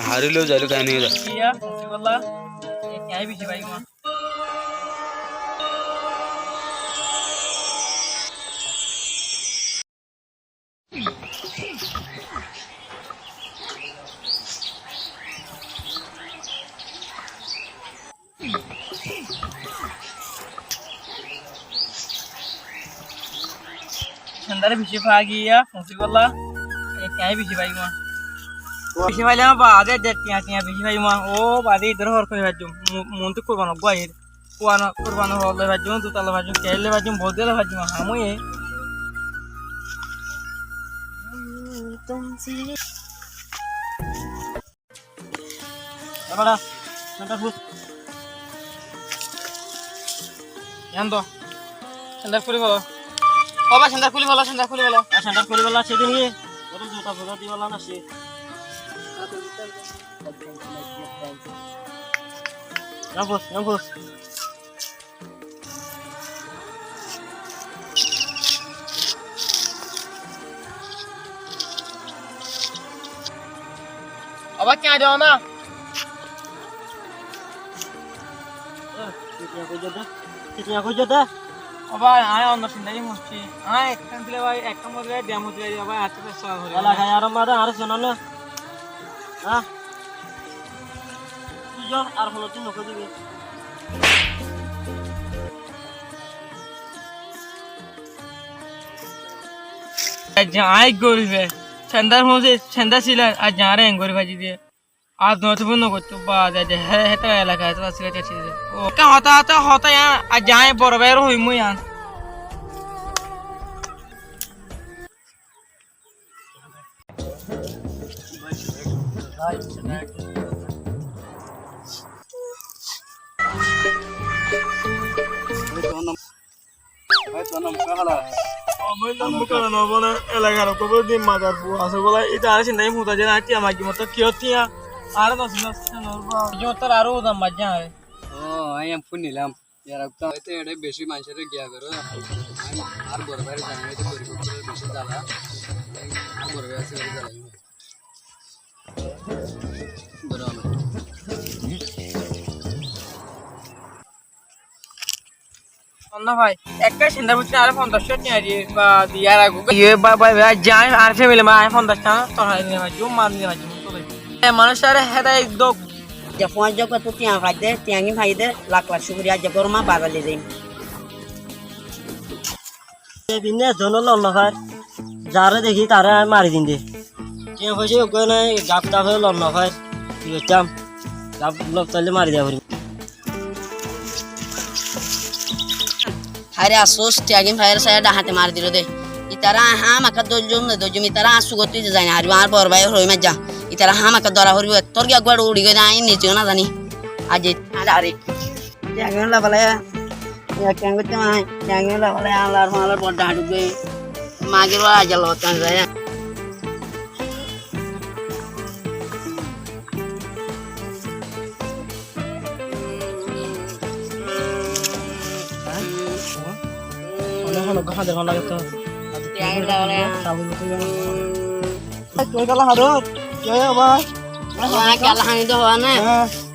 হারিলেও যাইলো কেন Sandara bisi pagi ya, fungsi bola. Kayaknya bisi pagi mah. Bisi pagi mah bagai tiang bisi pagi mah. Oh, badi idhar hor koi baju. Muntu kurban gua ini. Kurban hor le baju, tu tala baju, kail le baju, bodhe le baju mah. Hamu ye. Apa? Sandar put. Yang tu. Sandar puri bola. বাবা centre খুলি বলো centre খুলি বলো সেদিন গিয়ে ওটা জুতা ফোটা দিয়ে বলো না সে নাম্বস বাবা কে আইছো না কিতনা কই যেতে বাবা আয় অন্য চিন্তাই মরছি আয় একখান দিলে ভাই একটা মরে যায় ড্যাম হতে যায় ভাই আজকে সব হয়ে গেল খাই আর মারা আর শোনালো হ্যাঁ তুই যা আর হলো তুই নকো দিবি আয় গরিবে সন্ধ্যার মধ্যে সন্ধ্যা ছিল আর যারে গরিব ভাজি দিয়ে আর নতুন করতো বা যায় হ্যাঁ হেটা এলাকা আছে আসলে ঠিক আছে ও কা হতা আর যায় বড় বাইরে হই মুই আন এলাকার খবর দিন মাজার আছে বলে এটা আর চিন্তাই মুতা যে নাকি আমাকে মতো কি হচ্ছে আর তোর আরো দাম বাজে হয় ও আমি ফোন নিলাম यार अब तो एडे बेसी मानसरे गया करो আর বড় বাইরে জানাই তো পরিবর্তনের বেশি জ্বালা বড় বাইরে আছে জ্বালাই বড় না ভাই একটা সিন্দার বুঝতে আর 50 টাকা নিয়ে বা দিয়া রাখো ইয়ে ভাই যাই আর ফ্যামিলি মা 50 টাকা তো হয় নিয়ে ভাই জুম মান নিয়ে ভাই তো মানুষ আর হেদা একদম যে ফোন যোগ তো টিয়া ভাইদে টিয়াঙ্গি ভাইদে লাখ লাখ শুকরিয়া যে গরমা বাগালে যাই বিনে জনল নফার যারে দেখি তারে মারি দিন দে টিয়া কইছে কই না গাপ দাপ ল নফার কি হতাম গাপ লোক তাইলে মারি দেব হারে আসোস টিয়াঙ্গি ভাইয়ের সাইড হাতে মার দিল দে ইতারা হামাকা দজুম ইতারা আসু গতি যায় না আর বড় ভাই হই মা যা ইতারা হামাকা ধরা হরিব তোর গিয়া গড় উড়ি গই নাই নিচে না জানি আজ আরে টিয়াঙ্গি লা বলে ya kang gute mai yang la wala alar malar boda duge magir wala jalo tan saya ono gaha de hola to yang la wala sabun to koi kala harut ya bhai wala kala hani do na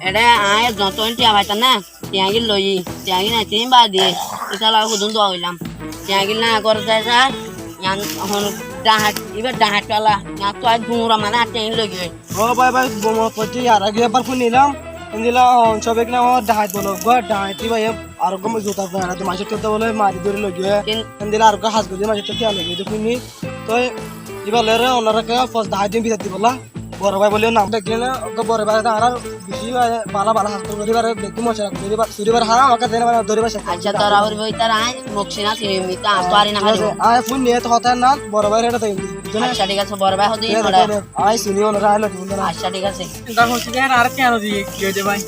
ede ay joton tia bhai na টিয়াঙ্গি লই টিয়াঙ্গি না তিন বার দিয়ে এটা লাগু দুন দোয়া হইলাম টিয়াঙ্গি না করতে স্যার ইয়ান হন ডাহাট এবার ডাহাট কালা না তো আজ গুঁরা মানে টিয়াঙ্গি লই গই ও ভাই বোমা পতি আর আগে একবার ফোন নিলাম দিলা সবেক না ডাহাট বলো গো ডাহাটি ভাই আর গম জুতা পরা তো মাঝে তো বলে মারি ধরে লই গই দিলা আর গো হাস গদি মাঝে তো টিয়া লই গই দেখুনি তো এবার লেরে ওনারা কে ফার্স্ট ডাহাট দিন বিতা দিবলা বড় ভাই বলে নাম দেখলে না বড় ভাই আর বেশি বালা হাসপাতাল করিবার দেখি মশা করিবার সুরিবার হারা আমাকে দেন মানে ধরিবার আচ্ছা তোর আর বই তার আই মকসিনা সিমিতা আতোয়ারি না হারি আই ফোন নিয়ে তো হতা না বড় ভাই এটা তাই আচ্ছা ঠিক আছে বড় ভাই হদি আই সিনিও না রাইলো না আচ্ছা ঠিক আছে চিন্তা করছি আর কেন দিয়ে কি হইছে ভাই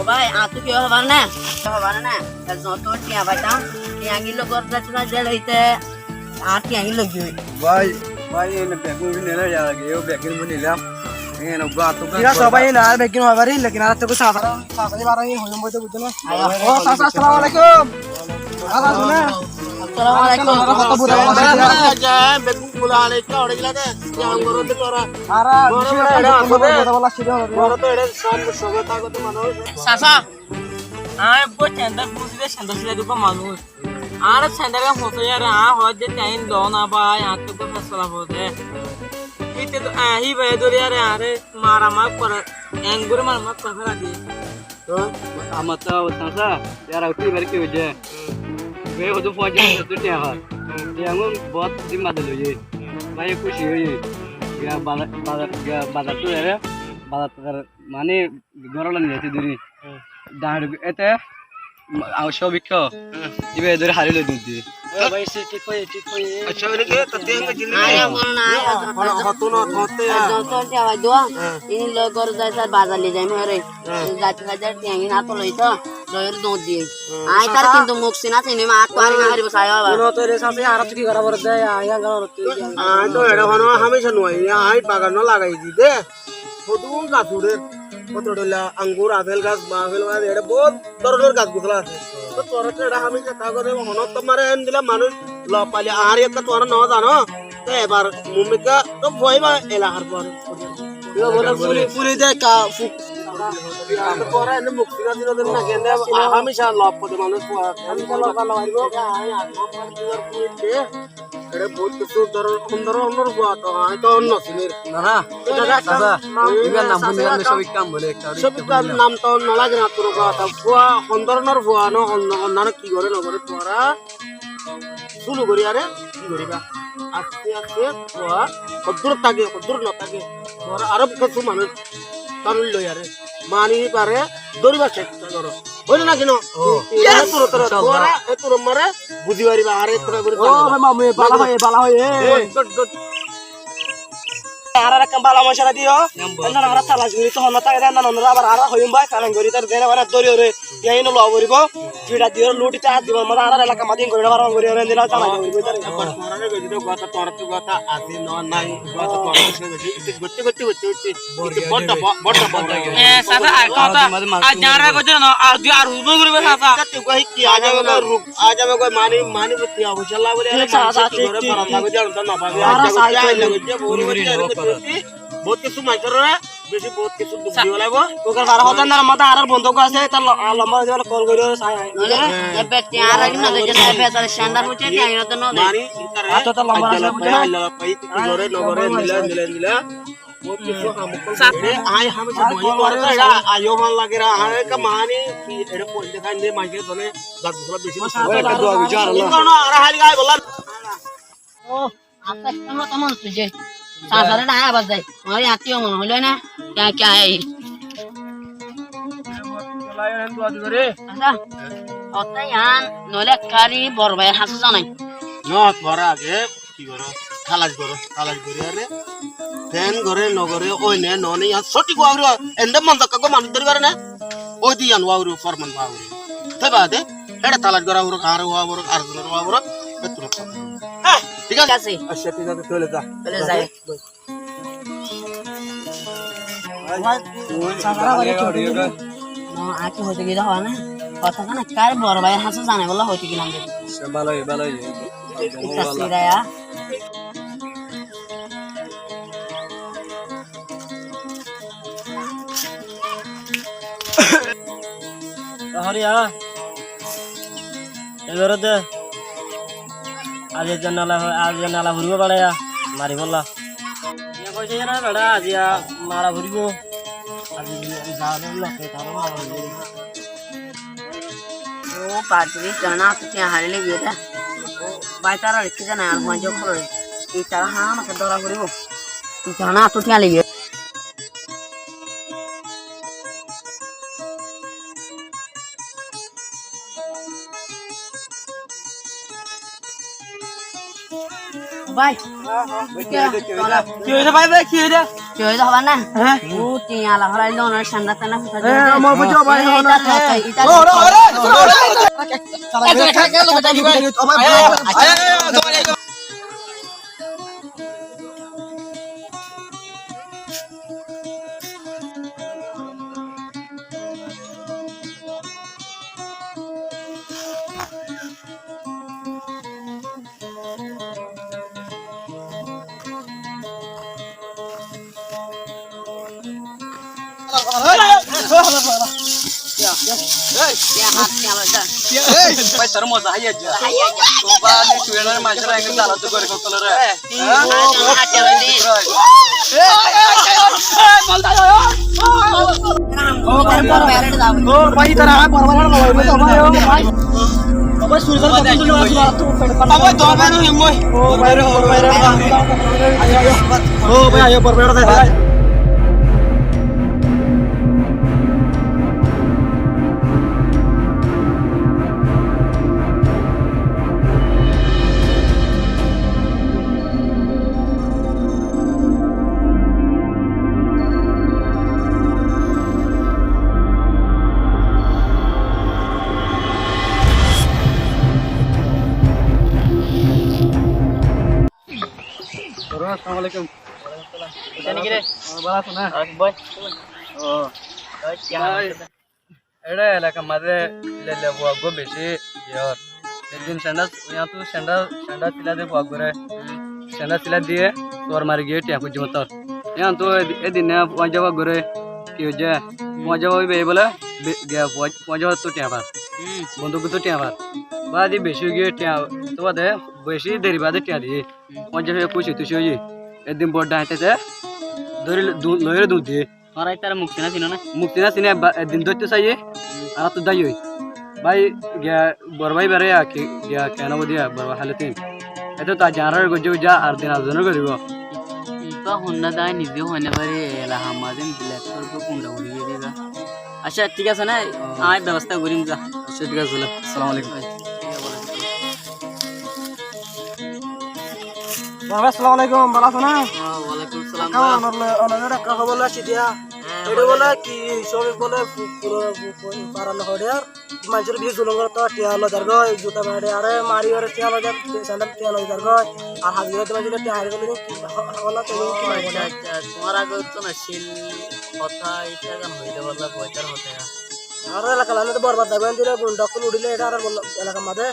ভাই আতু কি হবার না যত টিয়া বাইতা টিয়াঙ্গি লগর যাচনা জেল হইতে আর টিয়াঙ্গি লগ ভাই এনে বেগুন নিলে যা লাগে ও বেগুন নিলাম এনে গাত তো কিরা সবাই না বেগুন হবারই लेकिन আর তো সাফারি বারাই হইম বইতে বুঝছো না ও আসসালামু আলাইকুম আসসালামু আলাইকুম কত বুড়া চাচা আমি বই সেন্টার পুষিলে সেন্টার ছিল দুটো মানুষ আর সেন্টার ফসে আর হয় যে টাইম দাও না ভাই আর তো ফেসলা হতে ইতে তো আহি ভাই ধরে আরে মারা মাক করে এঙ্গুরে মারা মাক করে দিয়ে তো আমার তো সাসা यार उठी बार की वजह वे वो तो फौज में तो क्या है ये हम बहुत जिम्मा दे लो ये भाई खुशी हुई या बादल तो है बादल माने गरल नहीं जाती दूरी दाढ़ एते आवश्यक बिक्को इबे धरे हारी लो दूधी ভাই সে ঠিক হয়ে अच्छा बोले के तते हम जिंदगी আয়া বল না আয়া হতো না হতে তো দেওয়া দোয়া ইনি লগর যায় স্যার বাজার নিয়ে যাই মরে যাতে হাজার টিয়াঙ্গি না তো লইতো লয়ের দোদ দিয়ে আই তার কিন্তু মুখছি না চিনি মা কোয়ারি না হারিব সায়া বাবা কোন তো রে সাথে আর তুই করা বড় দেয় আয়া গর आ तो एडा हनो हमेशा नुई आई बागान न लगाई दी दे फटुन गाछुरे কতডলা আঙ্গুর আপেল গাছ মাফেল গাছ এটা বহুত ধরনের গাছ গুছলা আছে তো তোরতে এটা আমি কথা করে হনো তোমারে এন দিলা মানুষ লপালি আর একটা তোরা ন জানো তো এবার মুমিকা তো ভয়বা এলাহার পর বলে পুরি পুরি দে কা তোরা এনে মুক্তি না দিন না কেন হামেশা লপতে মানুষ আমি তো লপা লাগাইব এটা বহুত কিছু সুন্দর সুন্দর হওয়া তো হয় তো অন্য সিনের ना दादा इबे नाम बोले हम सब काम बोले সব কাম নাম তো নালাগে না তোর কথা ফুয়া সুন্দরনর ফুয়া ন অন্য কি করে নগরে তোরা শুরু করি আরে কি করিবা আস্তে আস্তে ফুয়া কদ্দুর না থাকে তোরা আরো কিছু মানুষ তারুল লই আরে মানি পারে দরিবা চেষ্টা করো বলে না কেন তোর তোরা তোর মারে বুঝি পারিবা আরে তোরা করে ও মামু বালা হয়ে আর একটা বালা মশলা দিও না আমরা তালাশ করি তো হন তাকে দেন না আমরা আবার আর হইম ভাই কারণ করি তার দেন আবার দরি ওরে ইয়াই ন লও করিব জিডা দিও লুটিতে হাত দিব আমরা আর এলাকা মাদিন করি না বারণ করি ওরে দিলা চালা করিব তার তোরা গজি কথা তোর তো কথা আছে ন নাই কথা তোর গজি গতি এ চাচা আর কথা আজ জানা করছ না আর দুই আর উজু করবে চাচা কি আ যাবে কই মানি বতি অবশ্যলা বলে কি করে বারান্দা গজি আর না পাবে বহুত কিছু মাইছর বেশি বহুত কিছু দুঃখ দিব লাগব ওকে আর হতন না মাথা আর বন্ধক আছে তার লম্বা দেওয়ার কল করিও সাই এ বেটি আর আগে না দেখে সাহেব তার স্ট্যান্ডার্ড বুঝে টিয়াঙ্গি না তো ন দে মানি আতো তো লম্বা আছে বুঝে আল্লাহ পাই নগরে মিলা বহুত কিছু হামকল আই হামে বই করে এটা আয়ো মান লাগে রা আরে কা মানি কি এটা পড়ে দেখাই দে মাইকে ধরে দাগুলা বেশি একটা দোয়া বিচার আল্লাহ কোন আর হালি গায় বললা ও আপনি কেন তো মন তুই সাসারে না আবার যাই ওই আত্মীয় মন হইলো না কে কে আই আচ্ছা অতাই আন নলে কারি বড় ভাইয়ের হাসু জানাই ন ধরা আগে কি করো খালাস করি আরে ফ্যান ঘরে নগরে ওই নে ননে ইয়া সঠিক ওয়াউরি এন্ড মন তক গো মান ধরি করে না ওই দি আন ওয়াউরি ফরমান ওয়াউরি তবাদে এটা তালাশ করা ওর আর ওয়াউরি আর জনের ওয়াউরি এতর হ্যাঁ ঠিক আছে আছে আচ্ছা ঠিক আছে চলে যা চলে যাই সারা করে চড়ি না আকি হইতে গিয়ে হওয়া না কথা না কার বড় ভাইয়ের হাসু জানাই বলা হইতে গেলাম দেখি ভালো তাসিরায়া হরিয়া এবারে দে আজ নালা ঘুরিব পাড়ায়া মারি বললা কইছে না বেড়া আজিয়া মারা ঘুরিব আজি যাওয়ার লোকে তার ও পার্টি জানা তো কে হারিলে গিয়ে দে ও বাইতারা রেখে জানা আর মজা করে এই তারা হা আমাকে ধরা ঘুরিব জানা তো কে লাগে ভাই কি হইছে ভাই কি হইছে কি হইছে হবা না হ্যাঁ ও টিয়া লা হরাই লোন আর সান্ডা তানা আমার বুঝো ভাই হনা ইটা ভাই তোর মজা হাইয়া যা তো বা নি টুয়েনার মাঝরা এনে জালা তো করে কতল রে ও ভাই তারা বরবার মোবাইল তো ভাই ও ভাই ওই সুরজার কত তুই ওই দবা নো হিমই ও ভাই রে ও ভাই আয় বরবার দে ভাই আসসালামু আলাইকুম জানি কি রে ভালো আছো না বয় ও এটা এলাকা মাঝে লেলে বুয়া গো বেশি ইয়ার একদিন স্যান্ডাল ইয়া তো স্যান্ডাল তিলা দে বুয়া করে স্যান্ডাল তিলা দিয়ে তোর মারি গিয়ে টিয়া পুজি মত ইয়া তো এদিন না পঞ্জাব করে কি হচ্ছে পঞ্জাব হইবে বলে গিয়া পঞ্জাব তো টিয়া পার বন্ধুকে তো টিয়া পার বাদি বেশি গিয়ে টিয়া তো বাদে বেশি দেরি বাদে টিয়া দিয়ে পঞ্জাব খুশি তুই হই একদিন বড় হাইতেছে ধরে লয়ের দুধ দিয়ে তোরাই তার মুক্তি না চিনো না মুক্তি না চিনে দিন ধরতে চাই আর তো দাই হই ভাই গিয়া বড় ভাই বেড়ে গিয়া কেন দিয়া বড় হালে তিন এত তা জানার গজে যা আর দিন আজনে করিব তো হন্না দাই নিজে হনে পারে এলা হামাদিন ব্ল্যাক করব কোনটা উড়িয়ে দিবা আচ্ছা ঠিক আছে না আই ব্যবস্থা করিম যা আচ্ছা ঠিক আছে আসসালামু আলাইকুম বাবা আসসালামু আলাইকুম ভালো আছো না ওয়ালাইকুম সালাম অনরে কাকা বলে আসি দিয়া এটা বলে কি সব বলে পুরো পারাল হড়ে আর মাঝের বিয়ে জুলুম করে তো টিয়া হলো যার গয় জুতা মারে আরে মারি আরে টিয়া হলো যার স্যান্ডেল টিয়া হলো যার গয় আর হাত দিয়ে তোমার টিয়া হারে গেলে কি হলো তো কি আচ্ছা আচ্ছা তোমার আগে তো না শিল কথা এটা গান হইতে বললা বইটার হতে আর এলাকা লালে তো বরবাদ দেবেন দিলে ডক্টর উড়িলে এটা আর বললো এলাকা মাঝে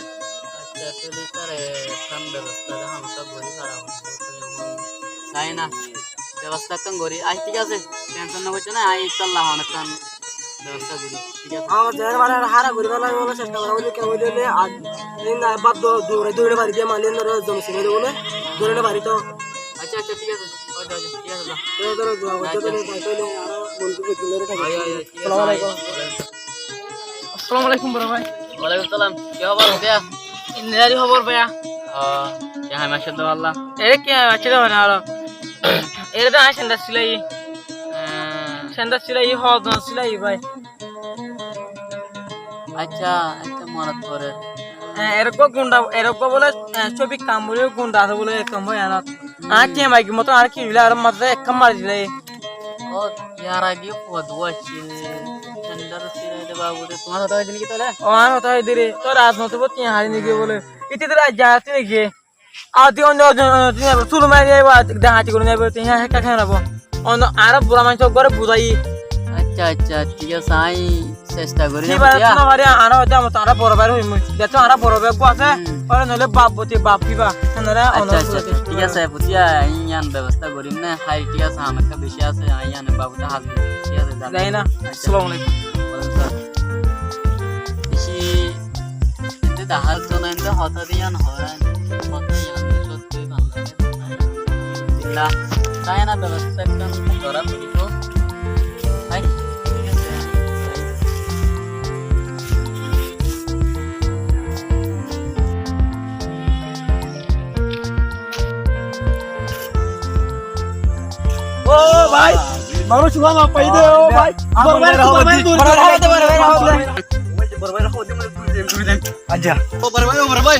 আচ্ছা চলি তার কাম ব্যবস্থা হামটা গরি খারাপ তাই না ব্যবস্থা কাম গরি আই ঠিক আছে টেনশন না করছো না আই ইনশাআল্লাহ অনেক কাম ব্যবস্থা করি ঠিক আছে আমার দেহের মানে হারা ঘুরে বেলা বলে চেষ্টা করা বলে কেউ দিলে আর দিন বাদ দৌড়ে দৌড়ে বাড়ি দিয়ে মালিয়ে ধরে জমি ছিল বলে দৌড়ে বাড়ি তো আচ্ছা আচ্ছা ঠিক আছে ওই দাও ঠিক আছে দাও ধরে দোয়া করতে তো তাইলে আর বন্ধুকে দিলে থাকে আসসালামু আলাইকুম আসসালামু আলাইকুম বড় ভাই ওয়ালাইকুম সালাম কি খবর ভাইয়া ইন্দ্রারি খবর ভাইয়া কি হাই মাশাআল্লাহ আল্লাহ এরে কি আছে রে না এরে তো আসেন দাসিলাই সেন্দার সিলাই হদ সিলাই ভাই আচ্ছা একটা মনত করে এরকম গুন্ডা এরকম বলে ছবি কাম বলে গুন্ডা আছে বলে কম হয় না আচ্ছা মাইকি মতো আর কি আর মাত্র এক কাম মারি দিলে ও ইয়ার আগে পদু আছে সেন্দার সিলাই দে বাবু তোমার হতা হইনি কি তাহলে ও আর হতা হই দিরে তো রাজমত বতি হারি নি বলে ইতি তোরা যাতে নাকি আদি অন্য চুল মারি যাইবা ডাহাতি করে যাইবা তুই হ্যাঁ কা খারাপ অন্য আর বুড়া মানুষ করে বুঝাই আচ্ছা আচ্ছা ঠিক আছে আই চেষ্টা করি না বুঝিয়া আমারে আর হতে আমার তারা বড়বার হইম দেখো আর বড়বার গো আছে আর নলে বাপতি বাপ কিবা নরে আচ্ছা আচ্ছা ঠিক আছে বুঝিয়া আইয়ান ব্যবস্থা করিম না হাই ঠিক আছে আমাকে বেশি আছে আইয়ান বাবুটা হাজবে ঠিক আছে যাই না আসসালামু আলাইকুম বেশি এতে দাহার জন্য হতা দিয়ান হরান হতা ইয়ান সত্যি ভালো লাগে ইল্লা তাই না ব্যবস্থা একদম করা করিব হাই ও ভাই মানুষ শুভা মা পাই দে ও ভাই বরবাই আচ্ছা ও বরবাই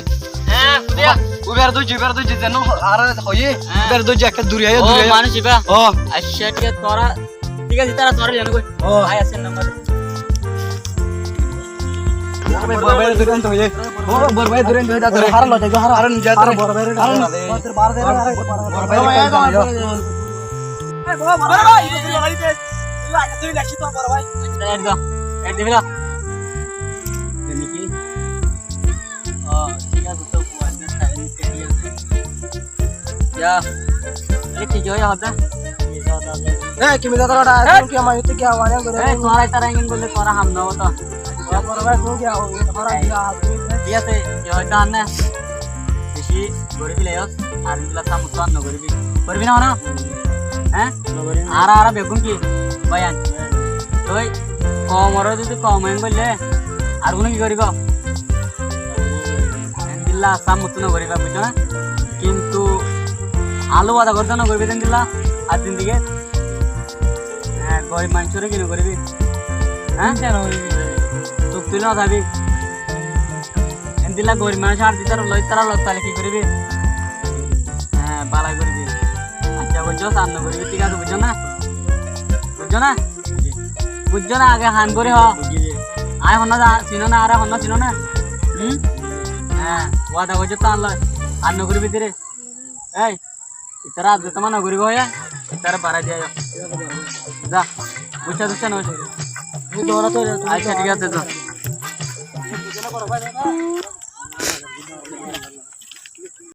হ্যাঁ খুদিয়া উবের দুই যেন আর হই উবের দুই একটা দূরে আয় ও দূরে মানুষ ইবা ও আচ্ছা ঠিক আছে তোরা ঠিক আছে তারা তোরা জানো কই ও ভাই আছে নাম্বার বরবাই দূরে তো হই ও বরবাই দূরে হই দা ধরে হার লতে হার হার যা ধরে বরবাই রে তোর বার দে বরবাই এ বাবা বরবাই তুই গাড়ি দে তুই লাগছি তো বরবাই একদম এক দিবি না তুমি কি ও ঠিক আছে তো কোয়ান্টা টাইম কে দিয়ে যা এই ঠিক হয়ে হবে এই কিমি দাদা কি আমার তো কি আওয়াজ করে এই তোরা তারা ইঙ্গিন বললে তোরা হাম দাও তো বড় ভাই তো কি আওয়াজ তোরা কি হাত বিয়াতে হয়তো আন না বেশি গরিবি লেয়স আর ইলা সামুত আন গরিবি করবি না না হ্যাঁ আর আর বেগুন কি বয়ান তুই কমর যদি কম হেন বললে আর কোনো কি করিব দিল্লা সামুত না করিবা বুঝছো না কিন্তু আলু বাদা করতে না করবি দিন দিল্লা আর দিন দিকে হ্যাঁ গরিব মানুষরে কিনে করবি হ্যাঁ চোখ তুলে না থাকবি দিলা গরিব মানুষ আর দিতার লই তারা লোক তাহলে কি করবি হ্যাঁ বালাই করবি আচ্ছা বুঝছো সামনে করবি ঠিক আছে বুঝছো না বুঝছো না আগে হান করে হ আয় হন্না চিনো না আর হন্না চিনো না হ্যাঁ ওয়াদা করছো তো আনলো আর নগরী ভিতরে এই ইতারা আজ তোমার নগরী হয়ে ইতারা বাড়াই দিয়ে যা বুঝছা বুঝছা না আচ্ছা ঠিক আছে তো